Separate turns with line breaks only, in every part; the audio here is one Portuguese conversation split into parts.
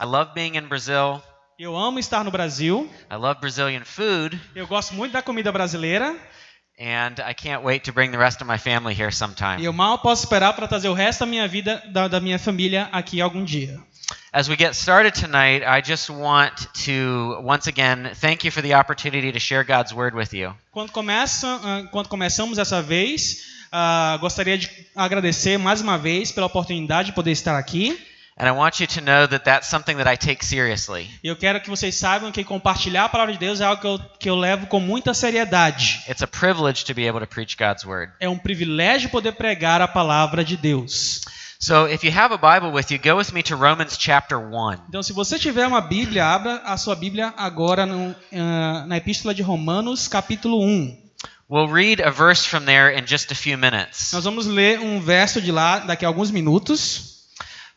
love being in Brazil.
Eu amo estar no Brasil.
I love Brazilian food.
Eu gosto muito da comida brasileira.
And I can't wait to bring the rest of my family here
E
sometime.
eu mal posso esperar para trazer o resto da minha vida, da minha família aqui algum dia.
As we get started tonight, I just want to once again thank you for the opportunity to share God's word with you.
Quando começamos essa vez, gostaria de agradecer mais uma vez pela oportunidade de poder estar aqui.
And I want you to know that that's something that I take seriously.
E eu quero que vocês saibam que compartilhar a palavra de Deus é algo que eu levo com muita seriedade.
It's a privilege to be able to preach God's word.
É um privilégio poder pregar a palavra de Deus.
So if you have a Bible with you, go with me to Romans chapter 1.
Então, se você tiver uma Bíblia, abra a sua Bíblia agora na Epístola de Romanos, capítulo 1.
We'll read a verse from there in just a few minutes.
Nós vamos ler um verso de lá daqui a alguns minutos.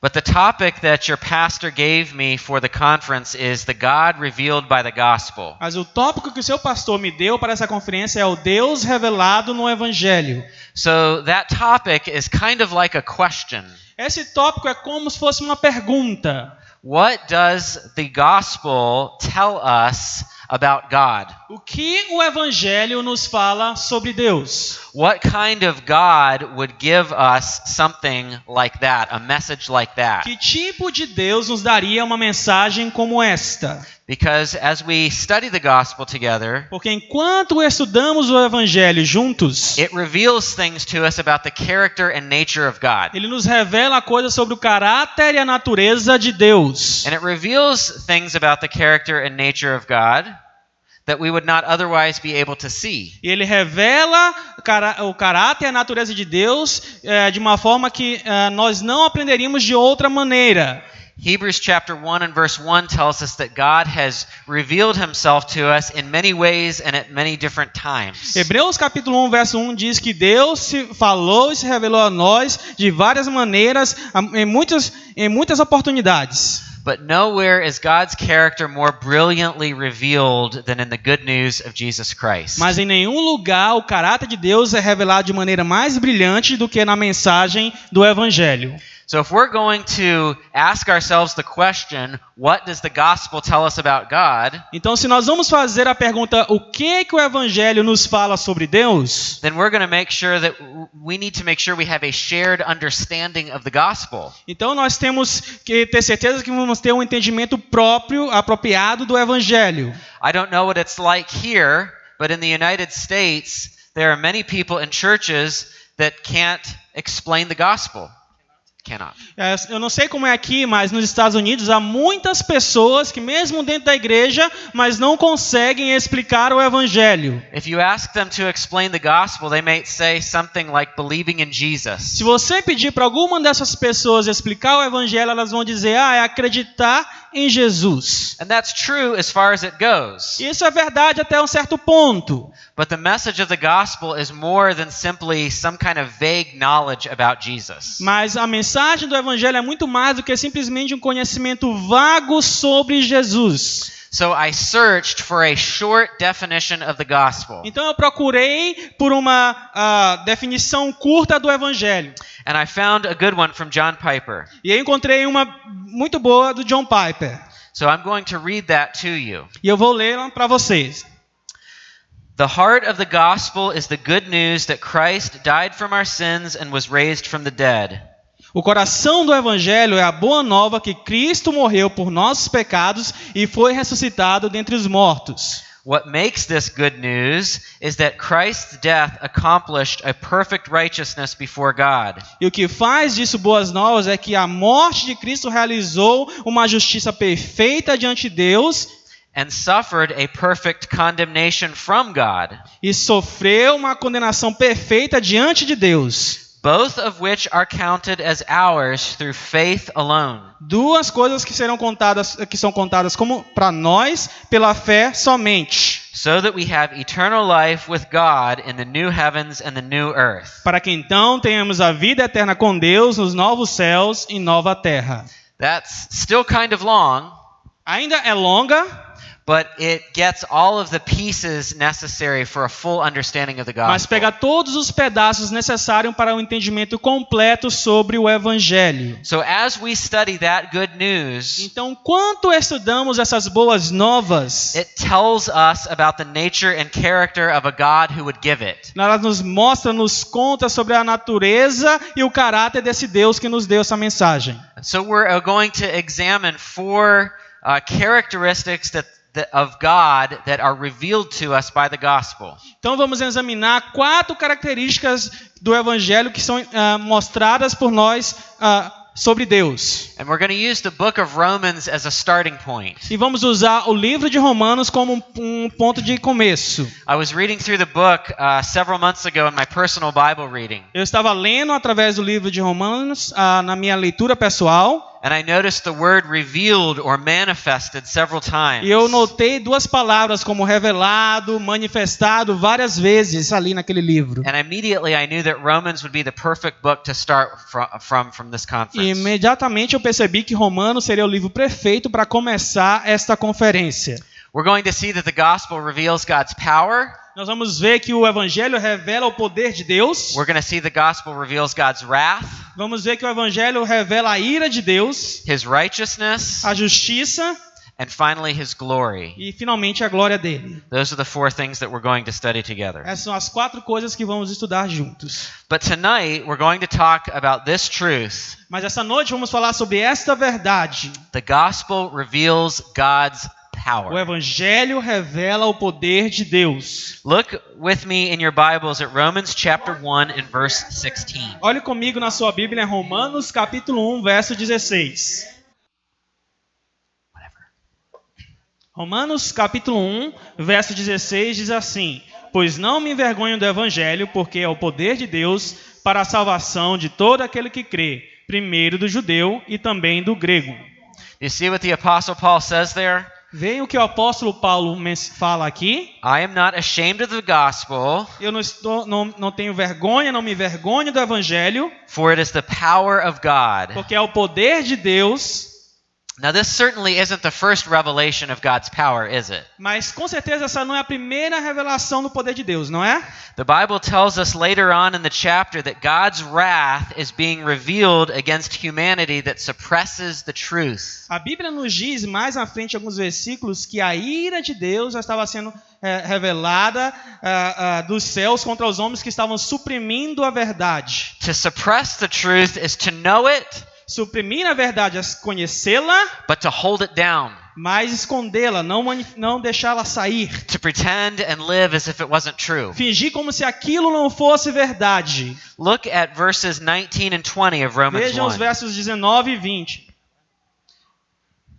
But the topic that your pastor gave me for the conference is the God revealed by the gospel.
Mas o tópico que o seu pastor me deu para essa conferência é o Deus revelado no Evangelho.
So that topic is kind of like a question.
Esse tópico é como se fosse uma pergunta.
What does the gospel tell us about God?
O que o Evangelho nos fala sobre Deus?
What kind of God would give us something like that, a message like that?
Que tipo de Deus nos daria uma mensagem como esta?
Because as we study the gospel together,
Porque enquanto estudamos o Evangelho juntos,
it reveals things to us about the character and nature of God.
ele nos revela coisas sobre o caráter e a natureza de Deus.
And it reveals things about the character and nature of God that we would not otherwise be able to see.
E ele revela o caráter e a natureza de Deus de uma forma que nós não aprenderíamos de outra maneira.
Hebrews chapter 1 and verse 1 tells us that God has revealed himself to us in many ways and at many different times.
Hebreus capítulo 1, verso 1 diz que Deus se falou e se revelou a nós de várias maneiras, em muitas oportunidades.
But nowhere is God's character more brilliantly revealed than in the good news of Jesus Christ.
Mas em nenhum lugar o caráter de Deus é revelado de maneira mais brilhante do que na mensagem do Evangelho.
So if we're going to ask ourselves the question, what does the gospel tell us about God?
Então, se nós vamos fazer a pergunta, o que o Evangelho nos fala sobre Deus?
Then we're going to make sure that we need to make sure we have a shared understanding of the gospel.
Então, nós temos que ter certeza que vamos ter um entendimento próprio, apropriado do Evangelho.
I don't know what it's like here, but in the United States, there are many people in churches that can't explain the gospel. Cannot.
Eu não sei como é aqui, mas nos Estados Unidos há muitas pessoas que mesmo dentro da igreja, mas não conseguem explicar o Evangelho.
If you ask them to explain the gospel, they might say something like believing in Jesus.
Se você pedir para alguma dessas pessoas explicar o Evangelho, elas vão dizer, é acreditar em Jesus.
And that's true as far as it goes.
Isso é verdade até um certo ponto.
But the message of the gospel is more than simply some kind of vague knowledge about Jesus.
Mas a mensagem do Evangelho é muito mais do que simplesmente um conhecimento vago sobre Jesus.
So I searched for a short definition of the gospel.
Então eu procurei por uma definição curta do Evangelho.
And I found a good one from John Piper.
E eu encontrei uma muito boa do John Piper.
So I'm going to read that to you.
E eu vou lê-la para vocês.
The heart of the gospel is the good news that Christ died from our sins and was raised from the dead.
O coração do Evangelho é a boa nova que Cristo morreu por nossos pecados e foi ressuscitado dentre os mortos.
What makes this good news is that Christ's death accomplished a perfect righteousness before God.
E o que faz disso boas novas é que a morte de Cristo realizou uma justiça perfeita diante de Deus
And suffered a perfect condemnation from God.
E sofreu uma condenação perfeita diante de Deus.
Both of which are counted as ours through faith alone.
Duas coisas que são contadas como para nós pela fé somente.
So that we have eternal life with God in the new heavens and the new earth.
Para que então tenhamos a vida eterna com Deus nos novos céus e nova terra.
That's still kind of long.
Ainda é longa.
but it gets all of the pieces necessary for a full understanding of the
Mas
gospel.
pega todos os pedaços necessários para um entendimento completo sobre o Evangelho.
So as we study that good news,
Então, quanto estudamos essas boas novas,
it tells us about the nature and character of a God who would give it.
ela nos mostra, nos conta sobre a natureza e o caráter desse Deus que nos deu essa mensagem.
So we're going to examine four characteristics of God that are revealed to us by the gospel.
Então vamos examinar 4 características do Evangelho que são mostradas por nós sobre Deus.
And we're going to use the book of Romans as a starting point.
E vamos usar o livro de Romanos como um ponto de começo.
I was reading through the book several months ago in my personal Bible reading.
Eu estava lendo através do livro de Romanos na minha leitura pessoal.
And I noticed the word revealed or manifested several times.
E eu notei 2 palavras como revelado, manifestado várias vezes ali naquele livro.
And immediately I knew that Romans would be the perfect book to start from this
E
conference.
imediatamente eu percebi que Romanos seria o livro perfeito para começar esta conferência.
We're going to see that the gospel reveals God's power.
Nós vamos ver que o Evangelho revela o poder de Deus.
We're going to see the gospel reveals God's wrath,
Vamos ver que o Evangelho revela a ira de Deus,
His righteousness,
a justiça
and finally His glory.
e finalmente a glória dele.
Those are the 4 things that we're going to study together.
Essas são as 4 coisas que vamos estudar juntos.
But tonight we're going to talk about this truth.
Mas essa noite vamos falar sobre esta verdade.
The gospel reveals God's
O
power.
Evangelho revela o poder de Deus.
Look with me in your Bibles at Romans chapter 1 and verse 16.
Olhe comigo na sua Bíblia em Romanos capítulo 1, verso 16. Romanos capítulo 1, verso 16 diz assim: Pois não me envergonho do Evangelho, porque é o poder de Deus para a salvação de todo aquele que crê, primeiro do judeu e também do grego.
You see what the Apostle Paul says there?
Veja o que o apóstolo Paulo fala aqui.
I am not ashamed of the gospel,
Eu não tenho vergonha, não me envergonho do Evangelho,
for it is the power of God.
porque é o poder de Deus.
Now this certainly isn't the first revelation of God's power, is it?
Mas com certeza essa não é a primeira revelação do poder de Deus, não é?
The Bible tells us later on in the chapter that God's wrath is being revealed against humanity that suppresses the truth.
A Bíblia nos diz mais à frente alguns versículos que a ira de Deus já estava sendo revelada dos céus contra os homens que estavam suprimindo a verdade.
To suppress the truth is to know it,
Suprimir a verdade é conhecê-la,
but to hold it down.
mas escondê-la, não deixá-la sair.
To pretend and live as if it wasn't true.
Fingir como se aquilo não fosse verdade.
Look at verses 19 and 20 of Romans
Vejam os
1.
versos 19 e 20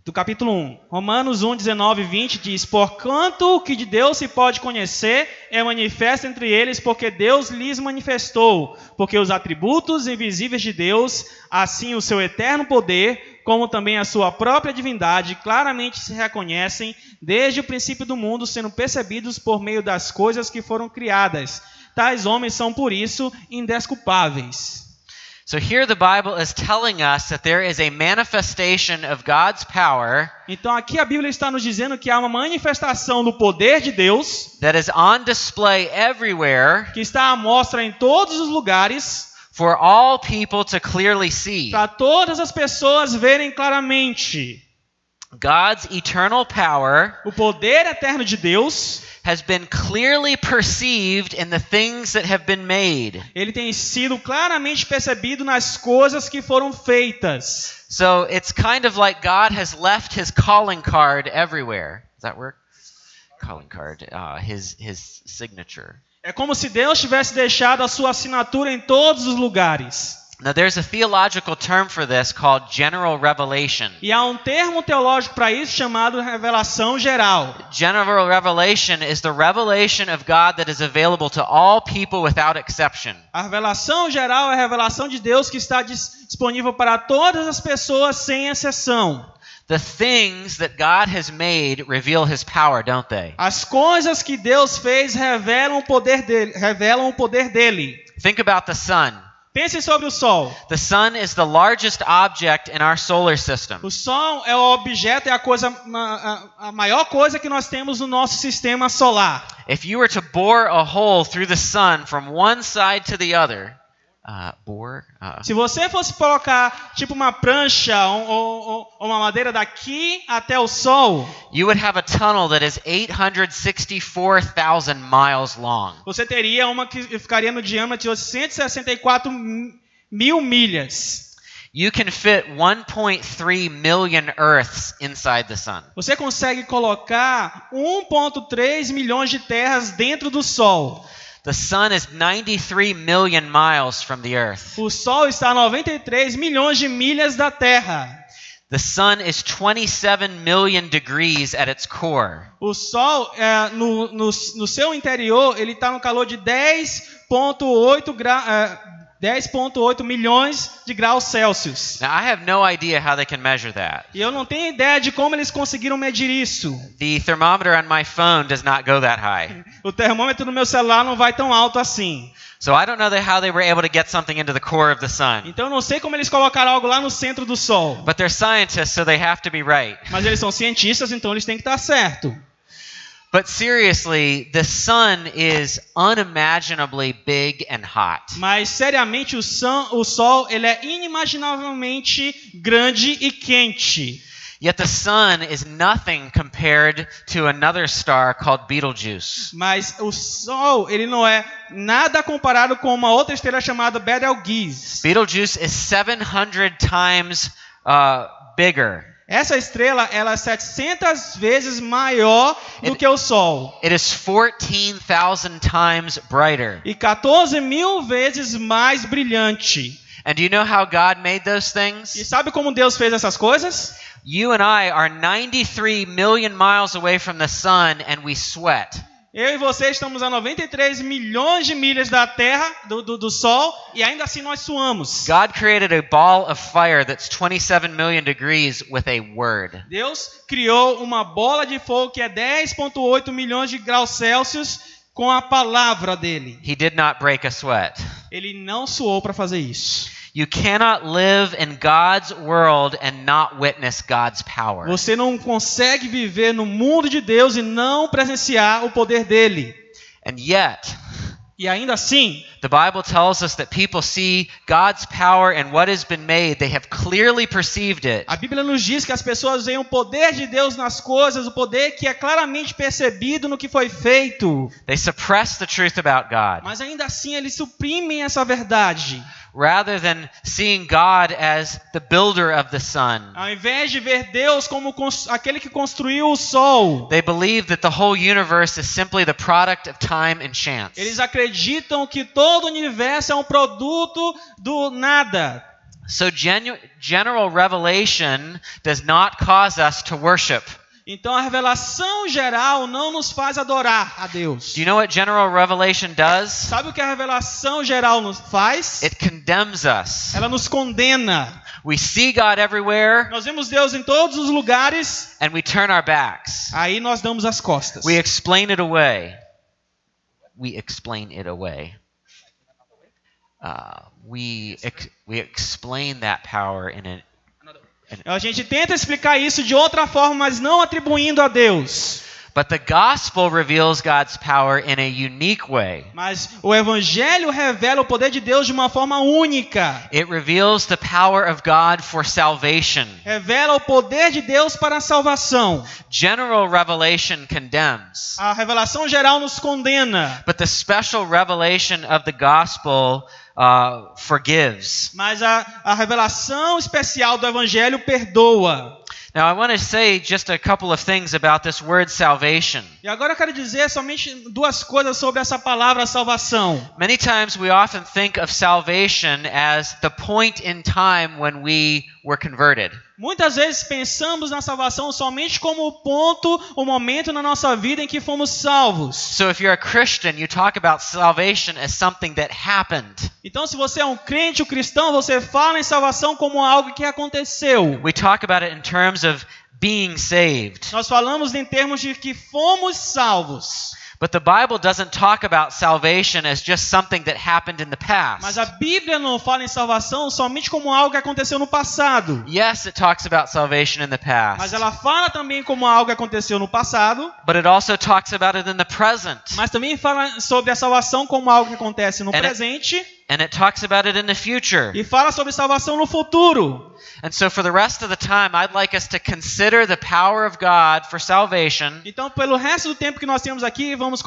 do capítulo 1. Romanos 1, 19 e 20 diz: Porquanto o que de Deus se pode conhecer é manifesto entre eles, porque Deus lhes manifestou. Porque os atributos invisíveis de Deus, assim o seu eterno poder, como também a sua própria divindade, claramente se reconhecem desde o princípio do mundo, sendo percebidos por meio das coisas que foram criadas. Tais homens são, por isso, indesculpáveis.
So here the Bible is telling us that there is a manifestation of God's power
Então aqui a Bíblia está nos dizendo que há uma manifestação do poder de Deus
that is on display everywhere
que está à mostra em todos os lugares
for all people to clearly see.
para todas as pessoas verem claramente.
God's eternal power
O poder eterno de Deus,
has been clearly perceived in the things that have been made.
ele tem sido claramente percebido nas coisas que foram feitas.
So it's kind of like God has left his calling card everywhere. Does that work? Calling card, his signature.
É como se Deus tivesse deixado a sua assinatura em todos os lugares.
Now there's a theological term for this called general revelation.
E há um termo teológico para isso chamado revelação geral.
General revelation is the revelation of God that is available to all people without exception.
A revelação geral é a revelação de Deus que está disponível para todas as pessoas sem exceção.
The things that God has made reveal his power, don't they?
As coisas que Deus fez revelam o poder dele.
Think about the sun.
Pense sobre o Sol.
The sun is the largest object in our solar system.
O Sol é o objeto, é a maior coisa que nós temos no nosso sistema solar.
If you were to bore a hole through the sun from one side to the other,
Se você fosse colocar tipo uma prancha ou uma madeira daqui até o Sol,
you would have a tunnel that is 864,000 miles long.
Você teria uma que ficaria no diâmetro de 864 mil milhas.
You can fit 1.3 million Earths inside the sun.
Você consegue colocar 1,3 milhões de terras dentro do Sol.
The sun is 93 million miles from the Earth.
O Sol está a 93 milhões de milhas da Terra.
The sun is 27 million degrees at its core.
O Sol, no seu interior, ele está no calor de 10,8 milhões de graus Celsius.
Now, I have no idea how they can measure that.
E eu não tenho ideia de como eles conseguiram medir isso.
The thermometer on my phone does not go that high.
O termômetro no meu celular não vai tão alto assim.
So I don't know how they were able to get something into the core of the sun.
Então eu não sei como eles colocaram algo lá no centro do Sol.
But they're scientists, so they have to be right.
Mas eles são cientistas, então eles têm que estar certo.
But seriously, the sun is unimaginably big and hot.
Mas seriamente o Sol ele é inimaginavelmente grande e quente.
Yet the sun is nothing compared to another star called Betelgeuse.
Mas o Sol ele não é nada comparado com uma outra estrela chamada Betelgeuse.
Betelgeuse is 700 times bigger.
Essa estrela ela é 700 vezes maior do que o Sol.
It is 14,000 times brighter.
E 14.000 vezes mais brilhante.
And do you know how God made those things?
E sabe como Deus fez essas coisas?
You and I are 93 million miles away from the sun and we sweat.
Eu e você estamos a 93 milhões de milhas da Terra, do Sol, e ainda assim nós suamos.
God created a ball of fire that's 27 million degrees with a word.
Deus criou uma bola de fogo que é 10,8 milhões de graus Celsius com a palavra dele.
He did not break a sweat.
Ele não suou para fazer isso.
You cannot live in God's world and not witness God's power.
Você não consegue viver no mundo de Deus e não presenciar o poder dele.
And yet,
e ainda assim,
the Bible tells us that people see God's power and what has been made. They have clearly perceived it.
A Bíblia nos diz que as pessoas veem o poder de Deus nas coisas, o poder que é claramente percebido no que foi feito.
They suppress the truth about God.
Mas ainda assim eles suprimem essa verdade.
Rather than seeing God as the builder of the sun.
Ao invés de ver Deus como aquele que construiu o sol.
They believe that the whole universe is simply the product of time and chance.
Eles acreditam que todo o universo é um produto do nada.
So general revelation does not cause us to worship.
Então a revelação geral não nos faz adorar a Deus.
Do you know what general revelation does?
Sabe o que a revelação geral nos faz?
It condemns us.
Ela nos condena.
We see God everywhere.
Nós vemos Deus em todos os lugares.
And we turn our backs.
Aí nós damos as costas.
We explain it away. We explain it away. We explain that power in a
A gente tenta explicar isso de outra forma, mas não atribuindo a Deus.
But the gospel reveals God's power in a unique way.
Mas o evangelho revela o poder de Deus de uma forma única.
It reveals the power of God for salvation.
Revela o poder de Deus para a salvação.
General revelation condemns.
A revelação geral nos condena.
But the special revelation of the gospel forgives.
Mas a revelação especial do evangelho perdoa.
Now I want to say just a couple of things about this word salvation.
E agora eu quero dizer somente duas coisas sobre essa palavra salvação.
Many times we often think of salvation as the point in time when we were converted.
Muitas vezes pensamos na salvação somente como o ponto, o momento na nossa vida em que fomos salvos.
So if you're a Christian, you talk about salvation as something that happened.
Então, se você é um crente, um cristão, você fala em salvação como algo que aconteceu.
We talk about it in terms of being saved.
Nós falamos em termos de que fomos salvos.
But the Bible doesn't talk about salvation as just something that happened in the
Mas a
past.
Bíblia não fala em salvação somente como algo que aconteceu no passado.
Yes, it talks about salvation in the
Mas
past,
ela fala também como algo que aconteceu no passado.
but it also talks about it in the present,
Mas também fala sobre a salvação como algo que acontece no
And it-
presente.
and it talks about it in the future.
E fala sobre salvação no futuro.
And so for the rest of the time, I'd like us to consider the power of God for salvation
Então, pelo resto do tempo que nós temos aqui, vamos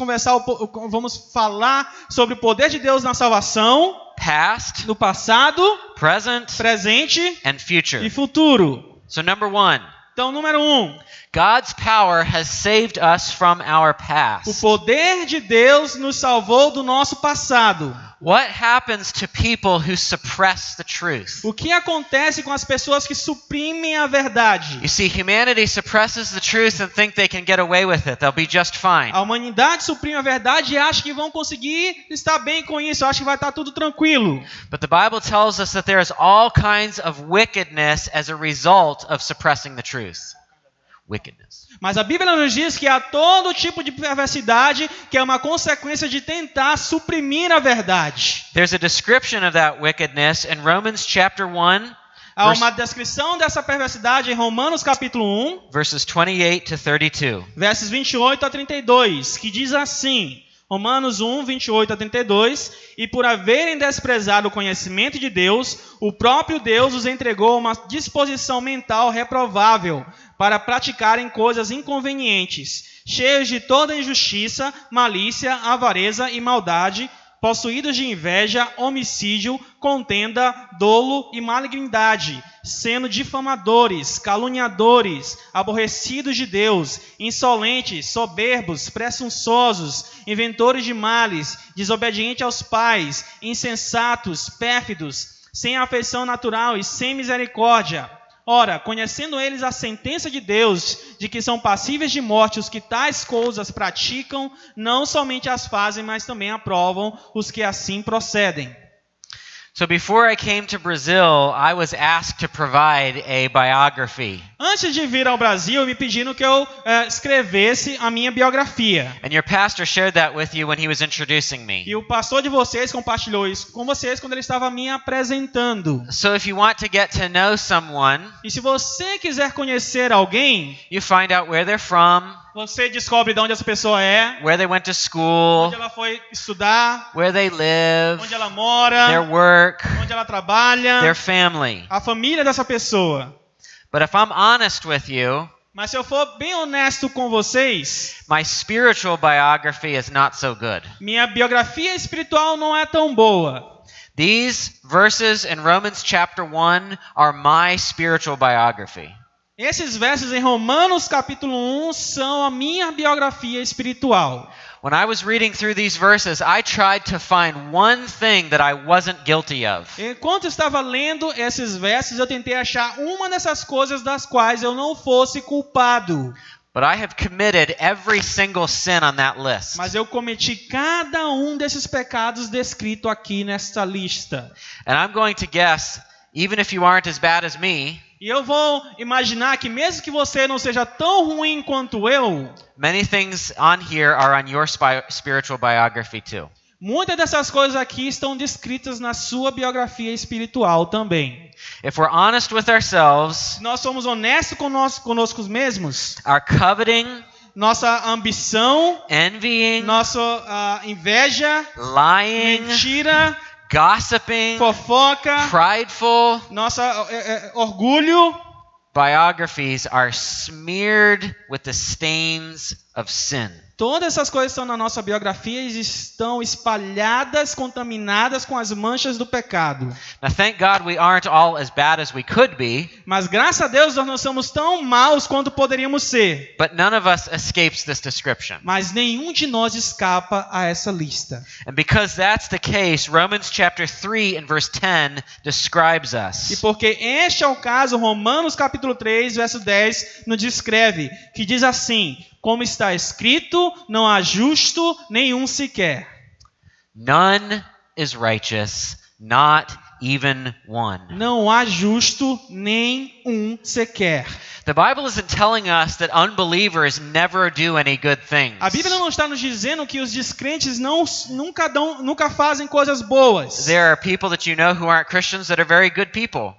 vamos falar sobre o poder de Deus na salvação,
past,
no passado,
present,
presente
and
e
future.
futuro.
So number 1,
Então, número 1,
God's power has saved us from our
o
past.
poder de Deus nos salvou do nosso passado.
What happens to people who suppress the truth?
O que acontece com as pessoas que suprimem a verdade?
You see, humanity suppresses the truth and think they can get away with it. They'll be just fine.
A humanidade suprime a verdade e acha que vão conseguir estar bem com isso, acha que vai estar tudo tranquilo.
But the Bible tells us that there is all kinds of wickedness as a result of suppressing the truth. Wickedness.
Mas a Bíblia nos diz que há todo tipo de perversidade que é uma consequência de tentar suprimir a verdade.
There's a description of that wickedness in Romans chapter 1,
Há uma descrição dessa perversidade em Romanos capítulo 1,
verses 28 to 32.
versos 28 a 32, que diz assim, Romanos 1, 28 a 32, e por haverem desprezado o conhecimento de Deus, o próprio Deus os entregou uma disposição mental reprovável para praticarem coisas inconvenientes, cheios de toda injustiça, malícia, avareza e maldade, possuídos de inveja, homicídio, contenda, dolo e malignidade, sendo difamadores, caluniadores, aborrecidos de Deus, insolentes, soberbos, presunçosos, inventores de males, desobedientes aos pais, insensatos, pérfidos, sem afeição natural e sem misericórdia. Ora, conhecendo eles a sentença de Deus, de que são passíveis de morte os que tais coisas praticam, não somente as fazem, mas também aprovam os que assim procedem.
So before I came to Brazil, I was asked to provide a biography.
Antes de vir ao Brasil, me pediram que eu escrevesse a minha biografia.
And your pastor shared that with you when he was introducing me.
E o pastor de vocês compartilhou isso com vocês quando ele estava me apresentando.
So if you want to get to know someone,
E se você quiser conhecer alguém,
you find out where they're from,
você descobre de onde essa pessoa é,
where they went to school,
onde ela foi estudar,
where they live,
onde ela mora,
their work,
onde ela trabalha,
their family.
a família dessa pessoa.
But if I'm honest with you,
Mas se eu for bem honesto com vocês,
my spiritual biography is not so good.
minha biografia espiritual não é tão boa.
These verses in Romans chapter 1 are my spiritual biography.
Esses versos em Romanos capítulo 1 são a minha biografia espiritual.
When I was reading through these verses, I tried to find one thing that I wasn't guilty of.
Enquanto estava lendo esses versos, eu tentei achar uma dessas coisas das quais eu não fosse culpado.
But I have committed every single sin on that list.
Mas eu cometi cada um desses pecados descrito aqui nesta lista.
And I'm going to guess, even if you aren't as bad as me,
E eu vou imaginar que mesmo que você não seja tão ruim quanto eu,
many things on here are on your spiritual biography too.
muitas dessas coisas aqui estão descritas na sua biografia espiritual também.
If we're honest with ourselves,
Se nós somos honestos conosco mesmos,
our coveting,
nossa ambição,
envying,
nossa inveja,
lying,
mentira,
gossiping,
fofoca,
prideful,
nossa orgulho,
biographies are smeared with the stains of sin.
todas essas coisas estão na nossa biografia e estão espalhadas, contaminadas com as manchas do pecado.
Now, thank God we aren't all as bad as we could be,
Mas graças a Deus nós não somos tão maus quanto poderíamos ser.
but none of us escapes this description.
Mas nenhum de nós escapa a essa lista.
And because that's the case, Romans chapter 3 and verse 10 describes
E
us.
porque este é o caso, Romanos capítulo 3, verso 10, nos descreve, que diz assim: como está escrito, não há justo nenhum sequer.
None is righteous, not even one.
Não há justo nem um sequer.
The Bible isn't telling us that unbelievers never do any good things.
A Bíblia não está nos dizendo que os descrentes nunca fazem coisas boas.
There are people that you know who aren't Christians that are very good people.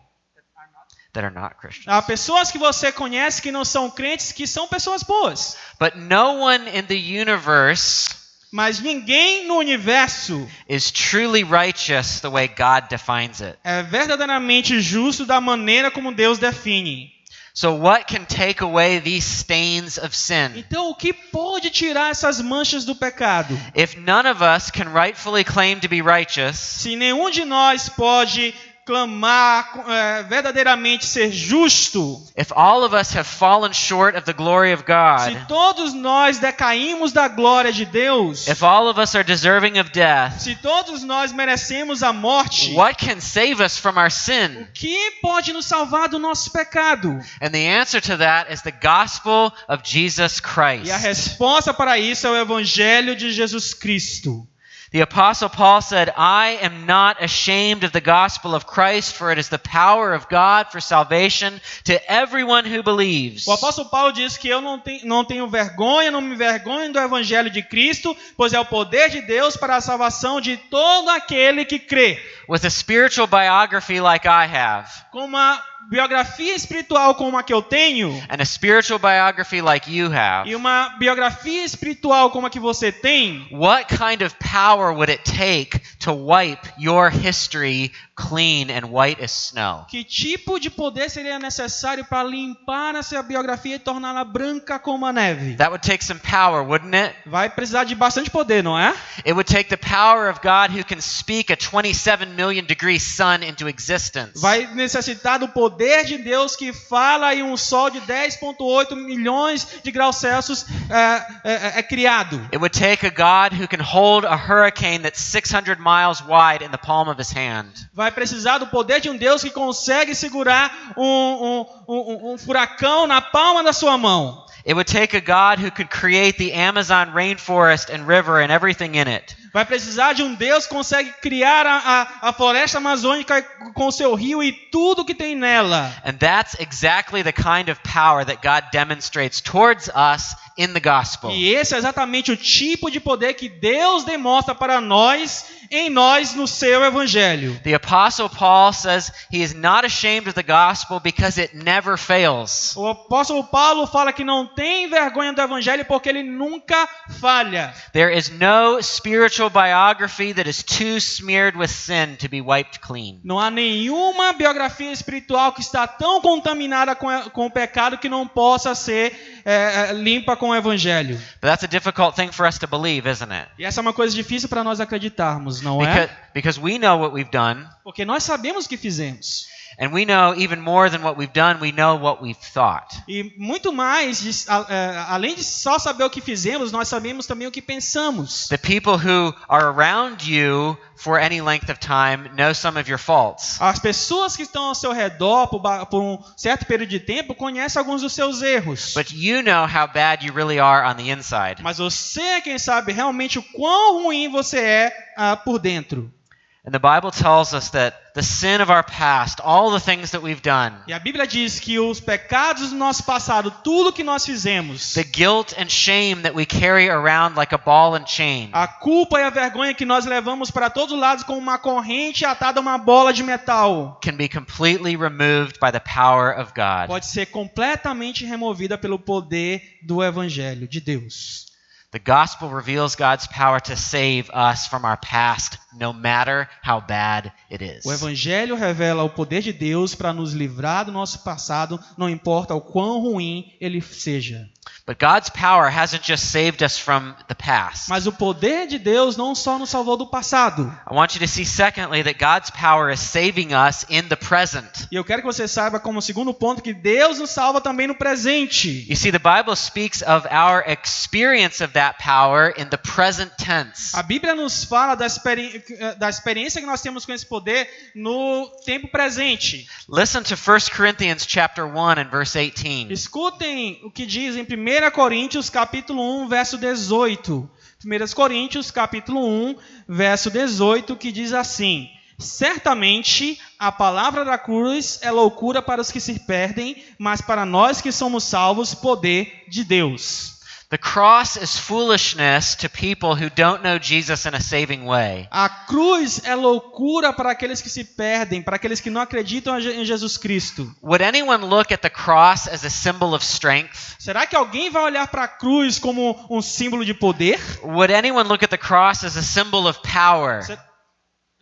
That are not Christians.
Há pessoas que você conhece que não são crentes que são pessoas boas.
But no one in the universe
Mas ninguém no universo
is truly righteous the way God defines it.
é verdadeiramente justo da maneira como Deus define.
So what can take away these stains of sin?
Então, o que pode tirar essas manchas do pecado?
If none of us can rightfully claim to be righteous,
Se nenhum de nós pode clamar verdadeiramente ser justo,
if all of us have fallen short of the glory of
se
God,
todos nós decaímos da glória de Deus,
if all of us are deserving of death,
se todos nós merecemos a morte,
what can save us from our
o
sin?
que pode nos salvar do nosso pecado?
And the answer to that is the gospel of Jesus
E a
Christ.
resposta para isso é o Evangelho de Jesus Cristo.
The Apostle Paul said, I am not ashamed of the gospel of Christ, for it is the power of God for salvation to everyone who believes.
O apóstolo Paulo diz que eu não tenho vergonha, não me envergonho do Evangelho de Cristo, pois é o poder de Deus para a salvação de todo aquele que crê.
With a spiritual biography like I have,
Com uma biografia espiritual como a que eu tenho,
and a spiritual biography like you have,
e uma biografia espiritual como a que você tem,
what kind of power would it take to wipe your history clean and white as snow?
que tipo de poder seria necessário para limpar essa biografia e torná-la branca como a neve?
That would take some power, wouldn't it?
Vai precisar de bastante poder, não é?
It would take the power of God who can speak a 27 million degree sun into existence.
Vai necessitar do poder de Deus que fala e um sol de 10,8 milhões de graus Celsius é criado.
It would take a God who can hold a hurricane that's 600 miles wide in the palm of his hand.
Vai precisar do poder de um Deus que consegue segurar um furacão na palma da sua mão.
It would take a God who could create the Amazon rainforest and river and everything in it.
Vai precisar de um Deus que consegue criar a floresta amazônica com o seu rio e tudo que tem nela.
And that's exactly the kind of power that God demonstrates towards us in the gospel.
E esse é exatamente o tipo de poder que Deus demonstra para nós, em nós, no seu evangelho.
The Apostle Paul says he is not ashamed of the gospel because it never fails.
O apóstolo Paulo fala que não tem vergonha do evangelho porque ele nunca falha.
There is no spiritual biography that is too smeared with sin to be wiped clean.
Não há nenhuma biografia espiritual que está tão contaminada com o pecado que não possa ser limpa com o evangelho.
But that's a difficult thing for us to believe, isn't it?
E essa é uma coisa difícil para nós acreditarmos, não é?
Because we know what we've done,
Porque nós sabemos o que fizemos.
and we know even more than what we've done, we know what we've thought.
E muito mais, além de só saber o que fizemos, nós sabemos também o que pensamos.
The people who are around you for any length of time know some of your faults.
As pessoas que estão ao seu redor por um certo período de tempo conhecem alguns dos seus erros.
But you know how bad you really are on the inside.
Mas você é quem sabe realmente o quão ruim você é por dentro.
And the Bible tells us that the sin of our past, all the things that we've done,
E a Bíblia diz que os pecados do nosso passado, tudo que nós fizemos,
the guilt and shame that we carry around like a ball and chain,
a culpa e a vergonha que nós levamos para todos os lados como uma corrente atada a uma bola de metal,
can be completely removed by the power of God.
pode ser completamente removida pelo poder do Evangelho de Deus.
The gospel reveals God's power to save us from our past, no matter how bad it is.
O Evangelho revela o poder de Deus para nos livrar do nosso passado, não importa o quão ruim ele seja.
But God's power hasn't just saved us from the past.
Mas o poder de Deus não só nos salvou do passado.
I want you to see, secondly, that God's power is saving us in the present.
E eu quero que você saiba como segundo ponto que Deus nos salva também no presente.
You see, the Bible speaks of our experience of that power in the present tense.
A Bíblia nos fala da experiência que nós temos com esse poder no tempo presente.
Listen to 1 Corinthians chapter 1 and verse 18.
Escutem o que diz em 1 Coríntios capítulo 1, verso 18. 1 Coríntios capítulo 1, verso 18, que diz assim: Certamente, a palavra da cruz é loucura para os que se perdem, mas para nós que somos salvos, poder de Deus.
The cross is foolishness to people who don't know Jesus in a saving way.
A cruz é loucura para aqueles que se perdem, para aqueles que não acreditam em Jesus Cristo.
Would anyone look at the cross as a symbol of strength?
Será que alguém vai olhar para a cruz como um símbolo de poder?
Would anyone look at the cross as a symbol of power?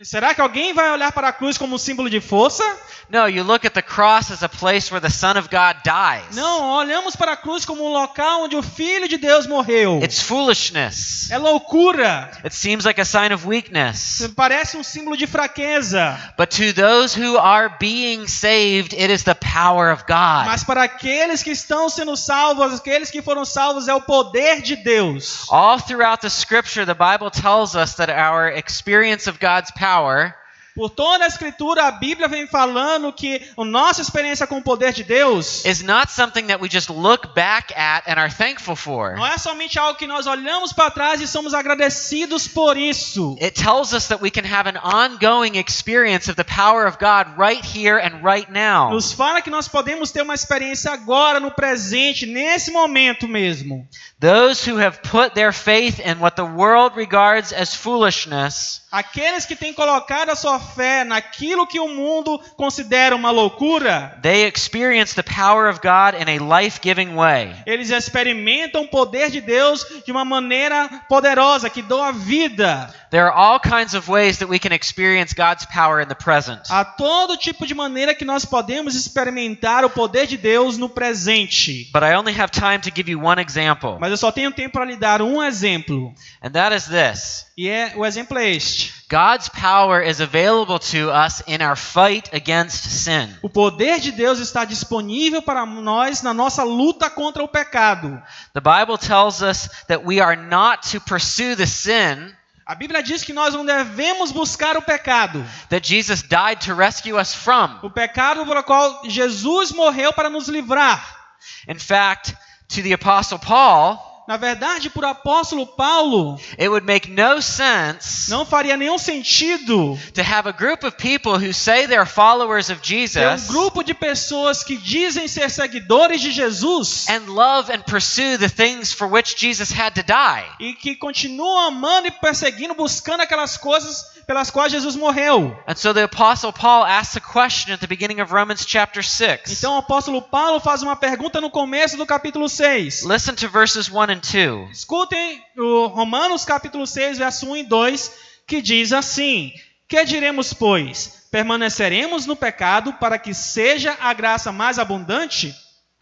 Será que alguém vai olhar para a cruz como um símbolo de força?
No, you look at the cross as a place where the Son of God dies.
Não, olhamos para a cruz como um local onde o Filho de Deus morreu.
It's foolishness.
É loucura.
It seems like a sign of weakness.
Parece um símbolo de fraqueza.
But to those who are being saved, it is the power of God.
Mas para aqueles que estão sendo salvos, aqueles que foram salvos, é o poder de Deus.
All throughout the scripture, the Bible tells us that our experience of God's power
Por toda a Escritura, a Bíblia vem falando que a nossa experiência com o poder de Deus
is not something that we just look back at and are thankful for.
não é somente algo que nós olhamos para trás e somos agradecidos por isso.
It tells us that we can have an ongoing experience of the power of God right here and right now.
Nos fala que nós podemos ter uma experiência agora, no presente, nesse momento mesmo.
Those who have put their faith in what the world regards as foolishness,
Aqueles que têm colocado a sua fé naquilo que o mundo considera uma loucura,
they experience the power of God in a life-giving way.
eles experimentam o poder de Deus de uma maneira poderosa, que doa vida.
There are all kinds of ways that we can experience God's power in the present.
Há todo tipo de maneira que nós podemos experimentar o poder de Deus no presente.
But I only have time to give you one example,
Mas eu só tenho tempo para lhe dar um exemplo.
and that is this.
E o exemplo é este.
God's power is available to us in our fight against sin.
O poder de Deus está disponível para nós na nossa luta contra o pecado.
The Bible tells us that we are not to pursue the sin
A Bíblia diz que nós não devemos buscar o pecado.
that Jesus died to rescue us from.
O pecado pelo qual Jesus morreu para nos livrar.
In fact, to the Apostle Paul,
Na verdade, para o apóstolo Paulo,
it would make no sense
não faria nenhum sentido
to have a group of people who say they're followers of
ter
Jesus
grupo de pessoas que dizem ser seguidores de Jesus
and love and pursue the things for which Jesus had to die.
e que continuam amando e perseguindo, buscando aquelas coisas pelas quais Jesus morreu.
And so the Apostle Paul asks a question at the beginning of Romans chapter 6.
Então o apóstolo Paulo faz uma pergunta no começo do capítulo 6.
Listen to verses 1 and 2.
Escutem o Romanos capítulo 6, verso 1 e 2, que diz assim: Que diremos, pois? Permaneceremos no pecado para que seja a graça mais abundante?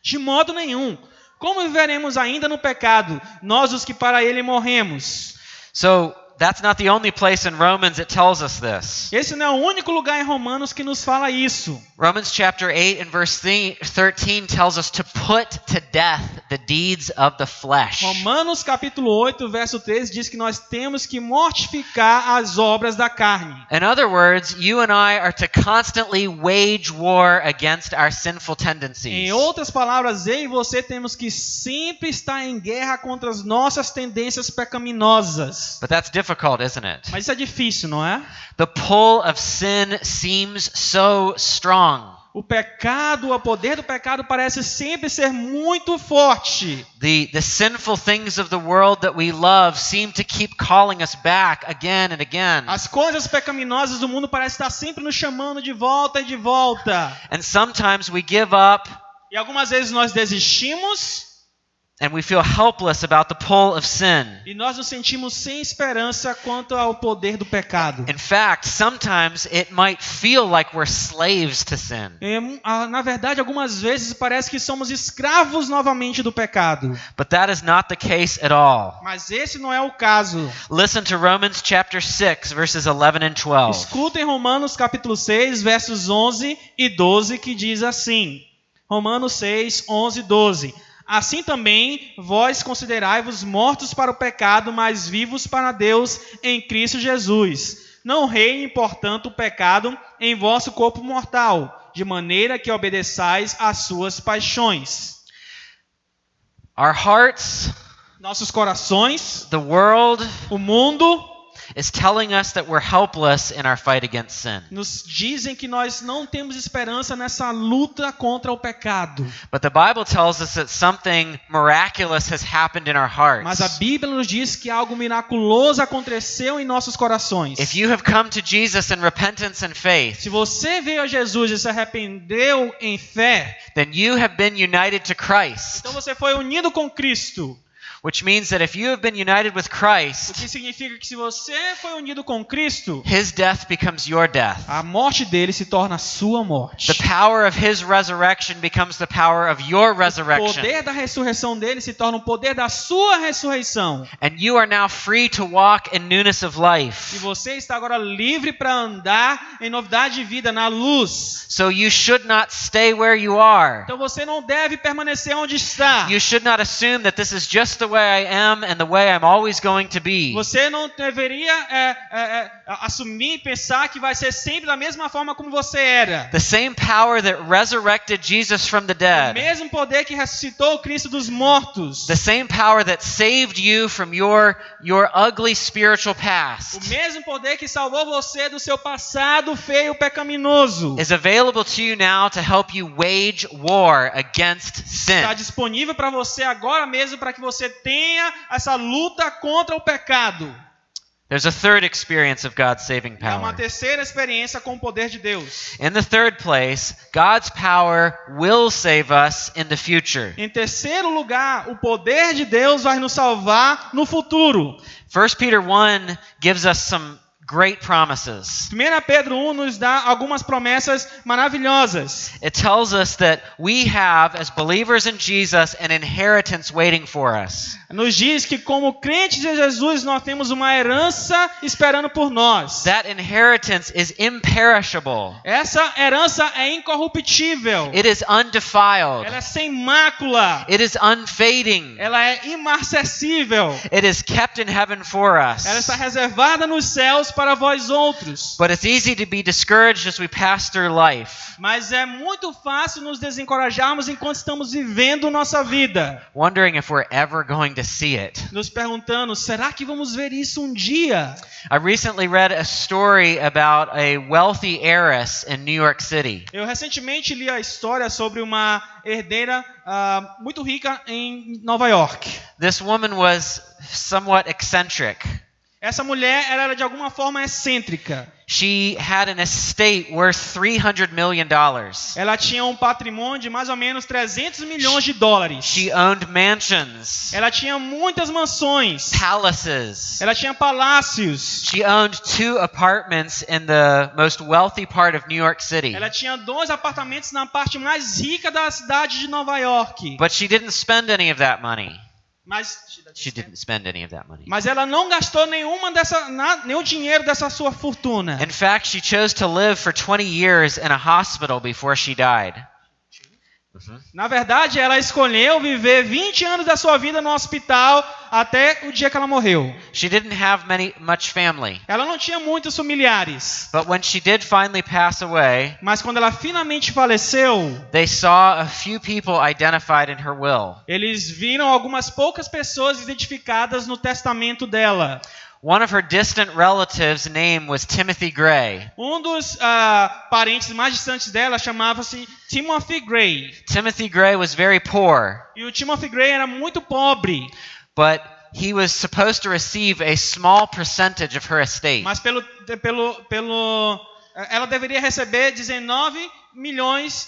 De modo nenhum. Como viveremos ainda no pecado, nós os que para ele morremos?
So that's not the only place in Romans it tells us this.
Esse não é o único lugar em Romanos que nos fala isso.
Romans chapter 8 and verse 13 tells us to put to death the deeds of the flesh.
Romanos capítulo 8, verso 13 diz que nós temos que mortificar as obras da carne.
In other words, you and I are to constantly wage war against our sinful tendencies.
Em outras palavras, eu e você temos que sempre estar em guerra contra as nossas tendências pecaminosas.
But that's difficult, isn't it?
Mas isso é difícil, não é?
The pull of sin seems so strong.
O pecado, o poder do pecado parece sempre ser muito forte.
The sinful things of the world that we love seem to keep calling us back again and again.
As coisas pecaminosas do mundo parecem estar sempre nos chamando de volta e de volta.
And sometimes we give up
E algumas vezes nós desistimos
and we feel helpless about the pull of sin.
e nós nos sentimos sem esperança quanto ao poder do pecado.
In fact, sometimes it might feel like we're slaves to sin.
Na verdade, algumas vezes parece que somos escravos novamente do pecado.
But that is not the case at all.
Mas esse não é o caso.
Listen to Romans chapter 6 verses 11 and 12.
Escutem Romanos capítulo 6, versos 11 e 12, que diz assim. Romanos 6, 11 e 12. Assim também, vós considerai-vos mortos para o pecado, mas vivos para Deus em Cristo Jesus. Não reine, portanto, o pecado em vosso corpo mortal, de maneira que obedeçais às suas paixões.
Our hearts,
Nossos corações,
the world,
o mundo,
is telling us that we're helpless in our fight against sin.
nos dizem que nós não temos esperança nessa luta contra o pecado.
But the Bible tells us that something miraculous has happened in our
Mas a
hearts.
Bíblia nos diz que algo miraculoso aconteceu em nossos corações.
If you have come to Jesus in repentance and faith,
Se você veio a Jesus e se arrependeu em fé,
then you have been united to Christ,
então você foi unido com Cristo.
which means that if you have been united with
O
Christ,
que significa que se você foi unido com Cristo,
his death becomes your death.
a morte dele se torna a sua morte.
The power of his resurrection becomes the power of your
O
resurrection.
poder da ressurreição dele se torna o poder da sua ressurreição.
And you are now free to walk in newness of
E
life.
você está agora livre para andar em novidade de vida, na luz.
So you should not stay where you are.
Então você não deve permanecer onde está.
You should not assume that this is just the way I am and the way I'm always going to be.
Você não deveria assumir e pensar que vai ser sempre da mesma forma como você era.
The same power that resurrected Jesus from the
O
dead,
mesmo poder que ressuscitou o Cristo dos mortos.
the same power that saved you from your ugly spiritual
O
past,
mesmo poder que salvou você do seu passado feio pecaminoso.
is available to you now to help you wage war against sin.
Está disponível para você agora mesmo para que você tenha essa luta contra o pecado.
There's a third experience of God's saving
É uma
power.
terceira experiência com o poder de Deus.
In the third place, God's power will save us in the future.
Em terceiro lugar, o poder de Deus vai nos salvar no futuro.
1 Peter 1 gives us some great promises.
1 Pedro 1 nos dá algumas promessas maravilhosas.
It tells us that we have, as believers in Jesus, an inheritance waiting for us.
Nos diz que como crentes de Jesus nós temos uma herança esperando por nós.
That inheritance is imperishable.
Essa herança é incorruptível.
It is undefiled.
Ela é sem mácula.
It is unfading.
Ela é imarcessível.
It is kept in heaven for us.
Ela está reservada nos céus para vós outros.
But it's easy to be discouraged as we pass through life,
Mas é muito fácil nos desencorajarmos enquanto estamos vivendo nossa vida.
wondering if we're ever going to see it.
Nos perguntando, será que vamos ver isso um dia?
I recently read a story about a wealthy heiress in New York City.
Eu recentemente li a história sobre uma herdeira muito rica em Nova York.
This woman was somewhat eccentric.
Essa mulher era de alguma forma excêntrica.
She had an estate worth $300 million.
Ela tinha um patrimônio de mais ou menos 300 milhões de dólares.
She owned mansions,
Ela tinha muitas mansões.
palaces.
Ela tinha palácios.
She owned 2 apartments in the most wealthy part of New York City.
Ela tinha 2 apartamentos na parte mais rica da cidade de Nova York.
But she didn't spend any of that money.
She
didn't spend any of that money.
Mas ela não gastou nenhum dinheiro dessa sua fortuna.
In fact, she chose to live for 20 years in a hospital before she died.
Na verdade, ela escolheu viver 20 anos da sua vida no hospital até o dia que ela morreu.
She didn't have much family.
Ela não tinha muitos familiares.
But when she did finally pass away,
Mas quando ela finalmente faleceu,
they saw a few people identified in her will.
eles viram algumas poucas pessoas identificadas no testamento dela.
One of her distant relatives' name was Timothy Gray.
Um dos parentes mais distantes dela chamava-se Timothy Gray.
Timothy Gray was very poor,
E o Timothy Gray era muito pobre.
but he was supposed to receive a small percentage of her estate.
Mas ela deveria receber 19 milhões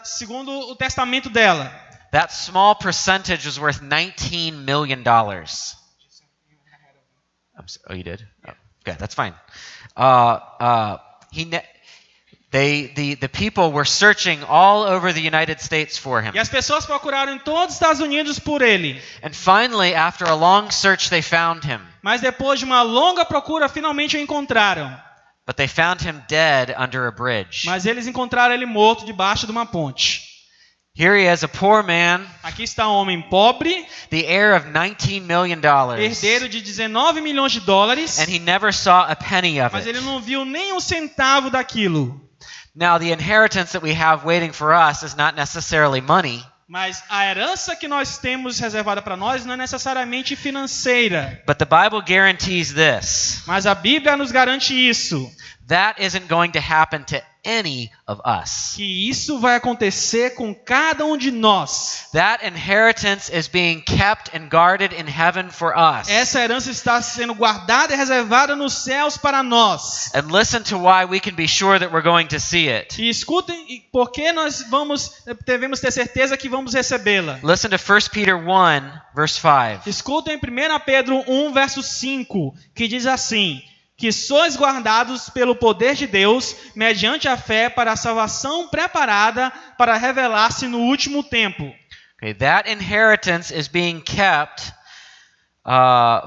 segundo o testamento dela.
That small percentage was worth $19 million. Oh, you did? Oh, okay, that's fine. The people were searching all over the United States for him.
E as pessoas procuraram em todos os Estados Unidos por ele.
And finally, after a long search, they found him.
Mas depois de uma longa procura, finalmente o encontraram.
But they found him dead under a bridge.
Mas eles encontraram ele morto debaixo de uma ponte.
Here he is, a poor man,
Aqui está um homem pobre,
the heir of $19 million.
herdeiro de 19 milhões de dólares,
And he never saw a penny of
mas
it.
ele não viu nem um centavo daquilo.
Now, the inheritance that we have waiting for us is not necessarily money.
Mas a herança que nós temos reservada para nós não é necessariamente financeira.
But the Bible guarantees this.
Mas a Bíblia nos garante isso.
That isn't going to happen to any of us.
Que isso vai acontecer com cada um de nós.
That inheritance is being kept and guarded in heaven for us.
Essa herança está sendo guardada e reservada nos céus para nós.
And listen to why we can be sure that we're going to see it.
E escutem por que nós devemos ter certeza que vamos recebê-la.
Listen to 1 Peter 1, verse 5.
Escutem 1 Pedro 1, verso 5, que diz assim: que sois guardados pelo poder de Deus, mediante a fé, para a salvação preparada para revelar-se no último tempo.
Okay, that inheritance is being kept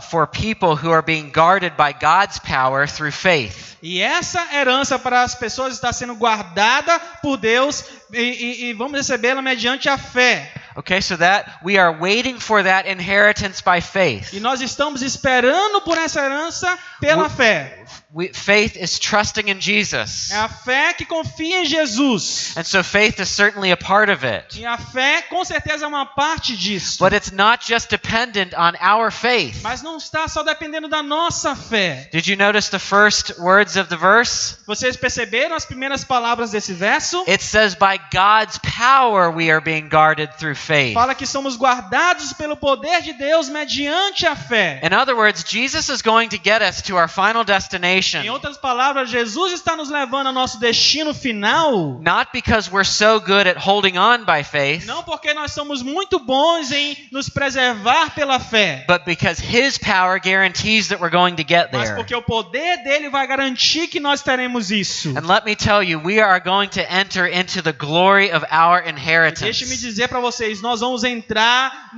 for people who are being guarded by God's power through faith.
E essa herança para as pessoas está sendo guardada por Deus e vamos recebê-la mediante a fé.
Okay, so that we are waiting for that inheritance by faith.
E nós estamos esperando por essa herança pela fé.
Faith is trusting in Jesus.
É a fé que confia em Jesus.
And so faith is certainly a part of it.
E a fé com certeza é uma parte disso.
But it's not just dependent on our faith.
Mas não está só dependendo da nossa fé.
Did you notice the first words of the verse?
Vocês perceberam as primeiras palavras desse verso?
It says by God's power we are being guarded through faith.
Fala que somos guardados pelo poder de Deus mediante a fé.
In other words, Jesus is going to get us to our final destination.
Em outras palavras, Jesus está nos levando ao nosso destino final.
Not because we're so good at holding on by faith.
Não porque nós somos muito bons em nos preservar pela fé.
But because His power guarantees that we're going to get
Mas
there.
porque o poder dele vai garantir que nós teremos isso.
And let me tell you, we are going to enter into the glory of our inheritance.
Deixe-me dizer para vocês, nós vamos entrar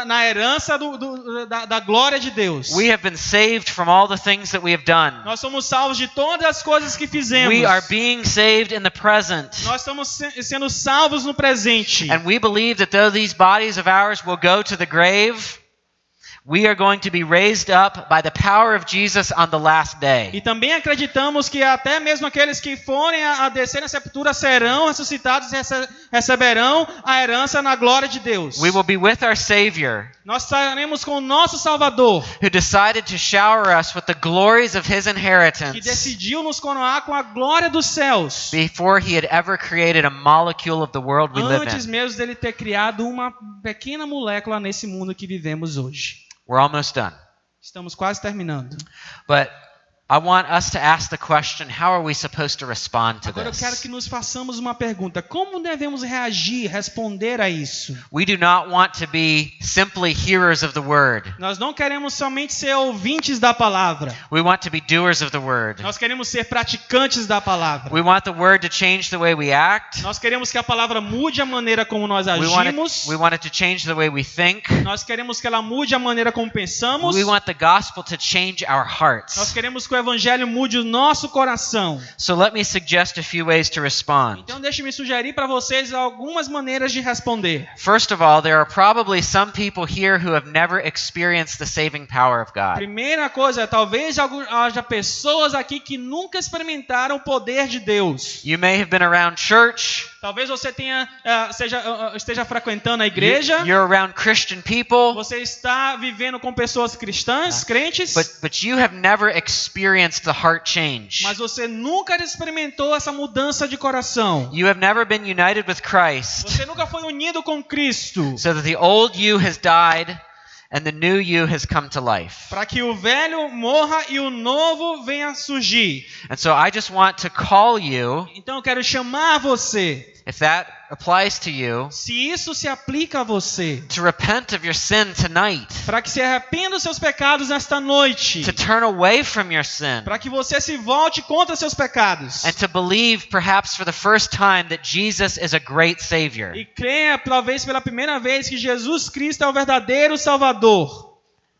na herança da glória de Deus.
We have been saved from all the things that we have done.
Nós somos salvos de todas as coisas que fizemos.
We are being saved in the present.
Nós estamos sendo salvos no presente.
And we believe that though these bodies of ours will go to the grave, we are going to be raised up by the power of Jesus on the last day.
E também acreditamos que até mesmo aqueles que forem a descer na sepultura serão ressuscitados e receberão a herança na glória de Deus.
We will be with our Savior,
Nós estaremos com o nosso Salvador,
who decided to shower us with the glories of His
que
inheritance
decidiu nos coroar com a glória dos céus,
before He had ever created a molecule of the world we live
antes
in.
mesmo dele ter criado uma pequena molécula nesse mundo que vivemos hoje.
We're almost done.
Estamos quase terminando.
But I want us to ask the question, how are we supposed to respond to
Agora eu quero
this?
que nos façamos uma pergunta. Como devemos reagir, responder a isso?
We do not want to be simply hearers of the word.
Nós não queremos somente ser ouvintes da palavra.
We want to be doers of the word.
Nós queremos ser praticantes da palavra.
We want the word to change the way we act.
Nós queremos que a palavra mude a maneira como nós
We want
agimos.
it to change the way we think.
Nós queremos que ela mude a maneira como pensamos.
We want the gospel to change our
Nós
hearts.
queremos que o evangelho mude o nosso coração.
So let me suggest a few ways to respond.
Então deixe-me sugerir para vocês algumas maneiras de responder.
First of all, there are probably some people here who have never experienced the saving power of God.
Primeira coisa, talvez haja pessoas aqui que nunca experimentaram o poder de Deus.
You may have been around church.
Talvez você esteja frequentando a igreja.
You're around Christian people.
Você está vivendo com pessoas cristãs, crentes.
But you have never experienced the heart change.
Mas você nunca experimentou essa mudança de coração.
You have never been united with Christ,
Você nunca foi unido com Cristo.
so that the old you has died and the new you has come to life.
Para que o velho morra e o novo venha a surgir.
And so I just want to call you,
Então eu quero chamar você,
if that applies to you,
se isso se aplica a você,
to repent of your sin tonight,
para que se arrependa dos seus pecados nesta noite,
to turn away from your sin,
para que você se volte contra seus pecados
and to believe perhaps for the first time that Jesus is a great Savior.
e creia talvez pela primeira vez que Jesus Cristo é o verdadeiro Salvador.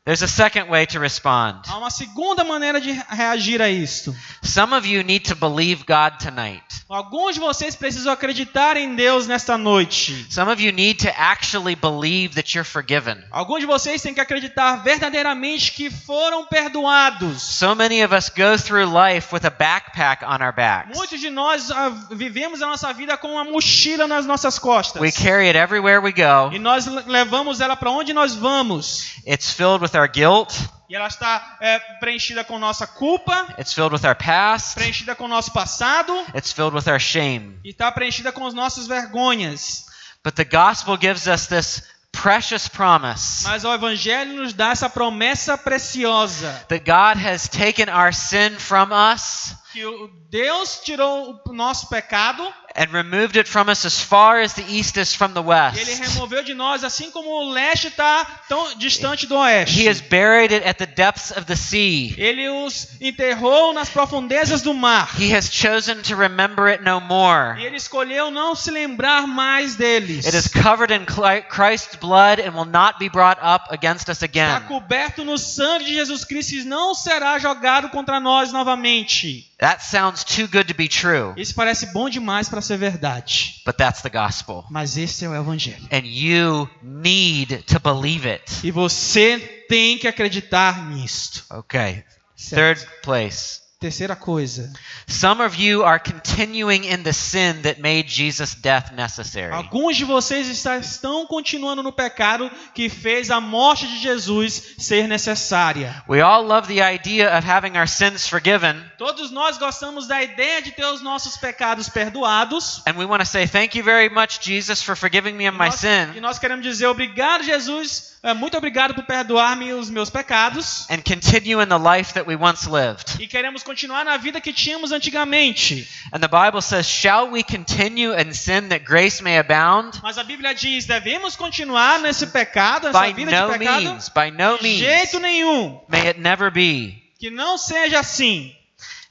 There's a second way to respond.
Há uma segunda maneira de reagir a isto.
Some of you need to believe God tonight.
Alguns de vocês precisam acreditar em Deus nesta noite.
Some of you need to actually believe that you're forgiven.
Alguns de vocês têm que acreditar verdadeiramente que foram perdoados.
So many of us go through life with a backpack on our backs.
Muitos de nós vivemos a nossa vida com uma mochila nas nossas costas.
We carry it everywhere we go.
E nós levamos ela para onde nós vamos.
It's filled with our guilt.
E ela está preenchida com nossa culpa,
It's filled with our past.
preenchida com nosso passado,
It's filled with our shame.
e está preenchida com as nossas vergonhas.
But the gospel gives us this precious promise
Mas o Evangelho nos dá essa promessa preciosa.
that God has taken our sin from us
Que Deus tirou o nosso pecado
and removed it from us as far as the east is from the
e Ele
west.
removeu de nós, assim como o leste está tão distante do oeste.
He has buried it at the depths of the sea.
Ele os enterrou nas profundezas do mar.
He has chosen to remember it no more.
E Ele escolheu não se lembrar mais deles.
It is covered in Christ's blood and will not be brought up against us
Está
again.
coberto no sangue de Jesus Cristo e não será jogado contra nós novamente.
That sounds too good to be true,
Isso parece bom demais para ser verdade.
but that's the gospel.
Mas esse é o Evangelho.
And you need to believe it.
E você tem que acreditar nisto.
Okay.
Certo.
Third place.
Terceira coisa.
Some of you are continuing in the sin that made Jesus' death necessary.
Alguns de vocês estão continuando no pecado que fez a morte de Jesus ser necessária.
We all love the idea of having our sins forgiven,
Todos nós gostamos da ideia de ter os nossos pecados perdoados.
and we want to say, thank you very much, Jesus, for forgiving me of my
E
sin,
nós queremos dizer obrigado, Jesus, muito obrigado por perdoar-me os meus pecados.
and continue in the life that we once lived.
E queremos continuar na vida que tínhamos antigamente.
And the Bible says, shall we continue in sin that grace may abound?
Mas a Bíblia diz, devemos continuar nesse pecado, nessa
By
vida de
no
pecado?
means, by no
De jeito
means.
nenhum.
May it never be.
Que não seja assim.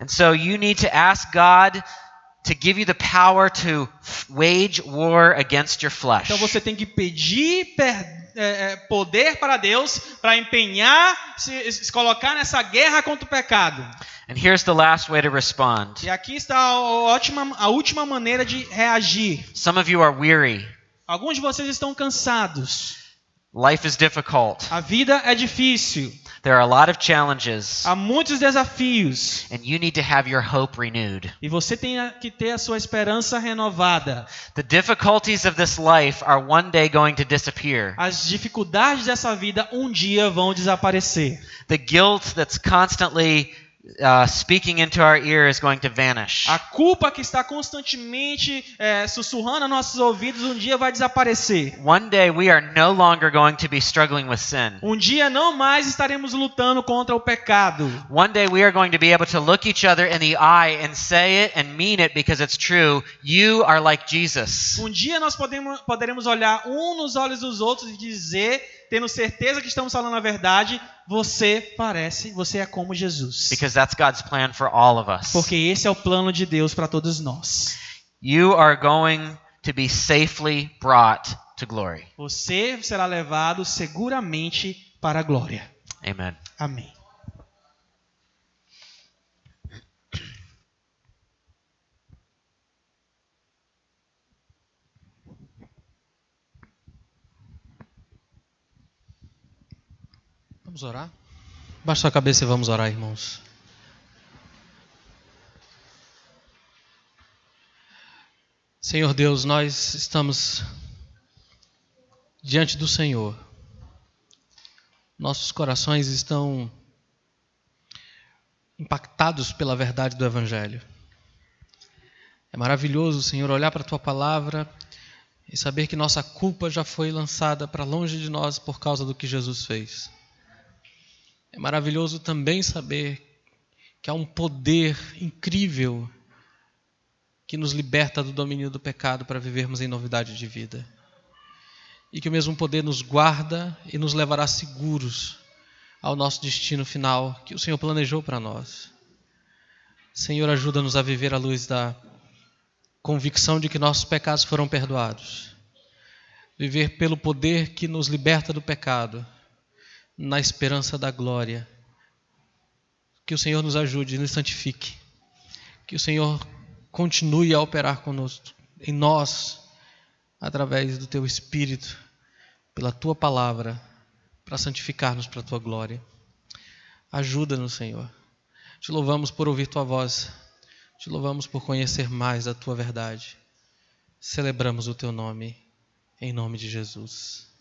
And so you need to ask God to give you the power to wage war against your flesh.
Então você tem que pedir poder para Deus para empenhar, se colocar nessa guerra contra o pecado.
And here's the last way to respond.
E aqui está a última maneira de reagir.
Some of you are weary.
Alguns de vocês estão cansados.
Life is difficult.
A vida é difícil.
There are a lot of challenges.
Há muitos desafios.
And you need to have your hope renewed.
E você tem que ter a sua esperança renovada.
The difficulties of this life are one day going to disappear.
As dificuldades dessa vida um dia vão desaparecer.
The guilt that's constantly speaking into our ear is going to vanish.
A culpa que está constantemente sussurrando a nossos ouvidos um dia vai desaparecer.
One day we are no longer going to be struggling with sin.
Um dia não mais estaremos lutando contra o pecado.
One day we are going to be able to look each other in the eye and say it and mean it because it's true. You are like Jesus.
Um dia nós poderemos olhar um nos olhos dos outros e dizer, tendo certeza que estamos falando a verdade, você é como Jesus.
Because that's God's plan for all of us.
Porque esse é o plano de Deus para todos nós.
You are going to be safely brought to glory.
Você será levado seguramente para a glória.
Amen.
Amém.
Vamos orar? Baixa sua cabeça e vamos orar, irmãos. Senhor Deus, nós estamos diante do Senhor. Nossos corações estão impactados pela verdade do Evangelho. É maravilhoso, Senhor, olhar para a Tua palavra e saber que nossa culpa já foi lançada para longe de nós por causa do que Jesus fez. É maravilhoso também saber que há um poder incrível que nos liberta do domínio do pecado para vivermos em novidade de vida. E que o mesmo poder nos guarda e nos levará seguros ao nosso destino final que o Senhor planejou para nós. Senhor, ajuda-nos a viver à luz da convicção de que nossos pecados foram perdoados. Viver pelo poder que nos liberta do pecado, na esperança da glória. Que o Senhor nos ajude e nos santifique. Que o Senhor continue a operar conosco, em nós, através do Teu Espírito, pela Tua palavra, para santificar-nos para a Tua glória. Ajuda-nos, Senhor. Te louvamos por ouvir Tua voz. Te louvamos por conhecer mais a Tua verdade. Celebramos o Teu nome, em nome de Jesus.